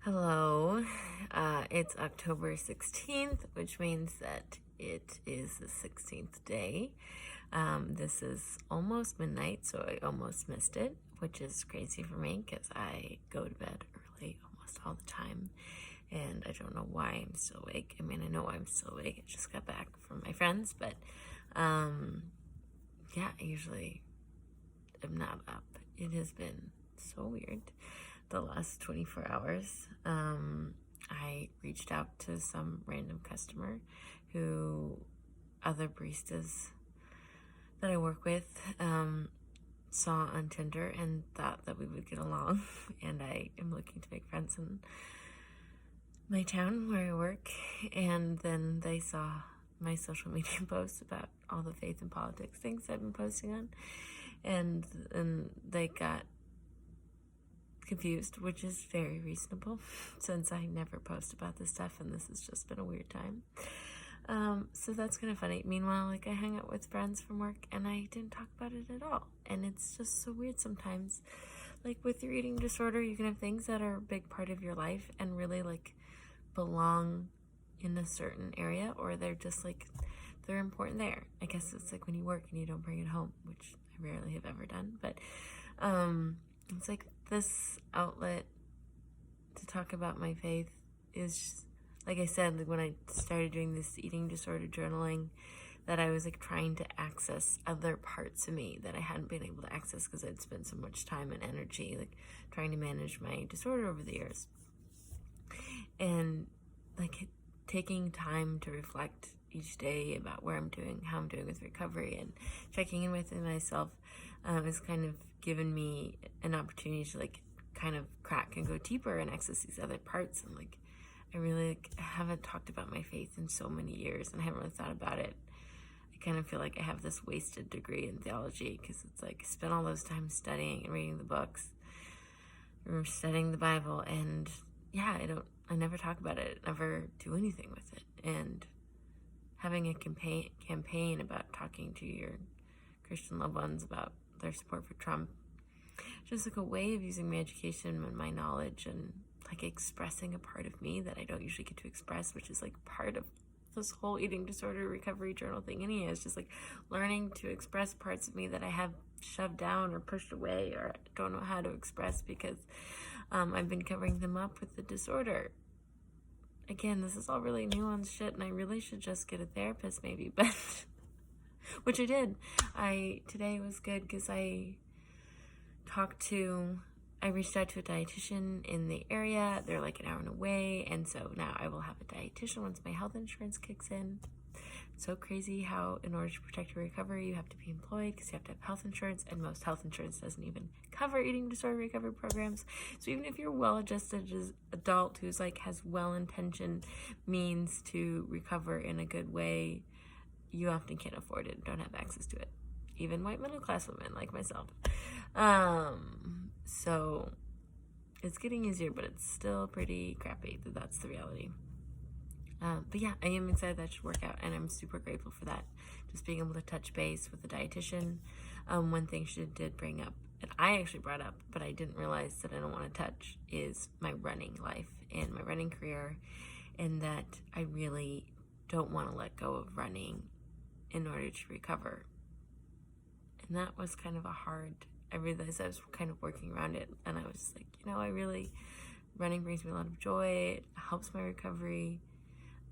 Hello. It's October 16th, which means that it is the 16th day. This is almost midnight, so I almost missed it, which is crazy for me because I go to bed early almost all the time, and I don't know why I'm still awake. I mean, I know I'm still awake. I just got back from my friends, but yeah, I usually am not up. It has been so weird the last 24 hours. I reached out to some random customer who other baristas that I work with saw on Tinder and thought that we would get along. And I am looking to make friends in my town where I work. And then they saw my social media posts about all the faith and politics things I've been posting on. And they got confused, which is very reasonable since I never post about this stuff and this has just been a weird time. So that's kind of funny. Meanwhile, I hang out with friends from work and I didn't talk about it at all. And it's just so weird sometimes. With your eating disorder, you can have things that are a big part of your life and really belong in a certain area, or they're just they're important there. I guess it's when you work and you don't bring it home, which I rarely have ever done, but it's this outlet to talk about my faith is, like I said, when I started doing this eating disorder journaling, that I was trying to access other parts of me that I hadn't been able to access because I'd spent so much time and energy trying to manage my disorder over the years. And taking time to reflect each day about where I'm doing, how I'm doing with recovery, and checking in with myself has kind of given me an opportunity to kind of crack and go deeper and access these other parts. And I really haven't talked about my faith in so many years, and I haven't really thought about it. I kind of feel like I have this wasted degree in theology because it's I spent all those time studying and reading the books or studying the Bible, and yeah, I never talk about it, never do anything with it. And having a campaign about talking to your Christian loved ones about their support for Trump, just a way of using my education and my knowledge and expressing a part of me that I don't usually get to express, which is part of this whole eating disorder recovery journal thing anyway. It's just learning to express parts of me that I have shoved down or pushed away or don't know how to express because I've been covering them up with the disorder. Again, this is all really nuanced shit, and I really should just get a therapist maybe, but which I did. Today was good because I reached out to a dietitian in the area. They're an hour away, and so now I will have a dietitian once my health insurance kicks in. It's so crazy how in order to protect your recovery, you have to be employed because you have to have health insurance, and most health insurance doesn't even cover eating disorder recovery programs. So even if you're well-adjusted adult who's has well-intentioned means to recover in a good way, you often can't afford it, don't have access to it. Even white middle-class women like myself. So it's getting easier, but it's still pretty crappy. That's the reality. But yeah, I am excited that should work out, and I'm super grateful for that. Just being able to touch base with the dietitian. One thing she did bring up, and I actually brought up, but I didn't realize that I don't want to touch, is my running life and my running career, and that I really don't want to let go of running in order to recover. And that was kind of I realized I was kind of working around it, and I was running brings me a lot of joy. It helps my recovery.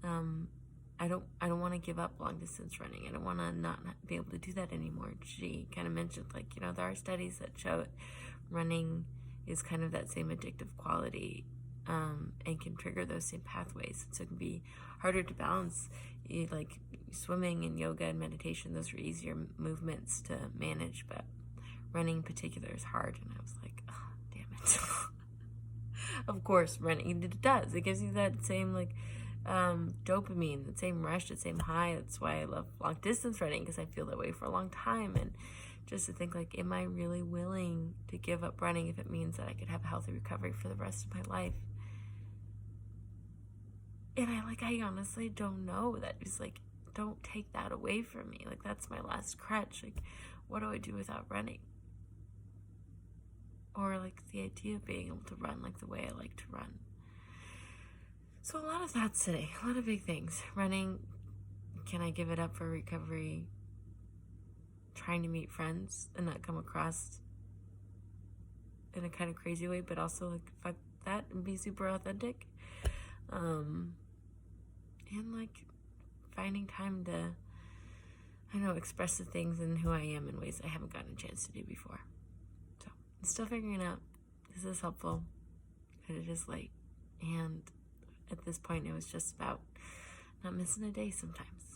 I don't want to give up long distance running. I don't want to not be able to do that anymore. She kind of mentioned there are studies that show running is kind of that same addictive quality, and can trigger those same pathways. So it can be harder to balance. Swimming and yoga and meditation, those are easier movements to manage, but running in particular is hard. And I was oh, damn it. Of course, running, it does. It gives you that same dopamine, the same rush, the same high. That's why I love long distance running, because I feel that way for a long time. And just to think am I really willing to give up running if it means that I could have a healthy recovery for the rest of my life? And I honestly don't know. That is don't take that away from me. That's my last crutch. What do I do without running? Or the idea of being able to run the way I like to run. So a lot of thoughts today, a lot of big things. Running, can I give it up for recovery? Trying to meet friends and not come across in a kind of crazy way, but also like fuck that and be super authentic. And like finding time to, I don't know, express the things and who I am in ways I haven't gotten a chance to do before. So I'm still figuring it out. This is helpful, but it is late. And at this point, it was just about not missing a day sometimes.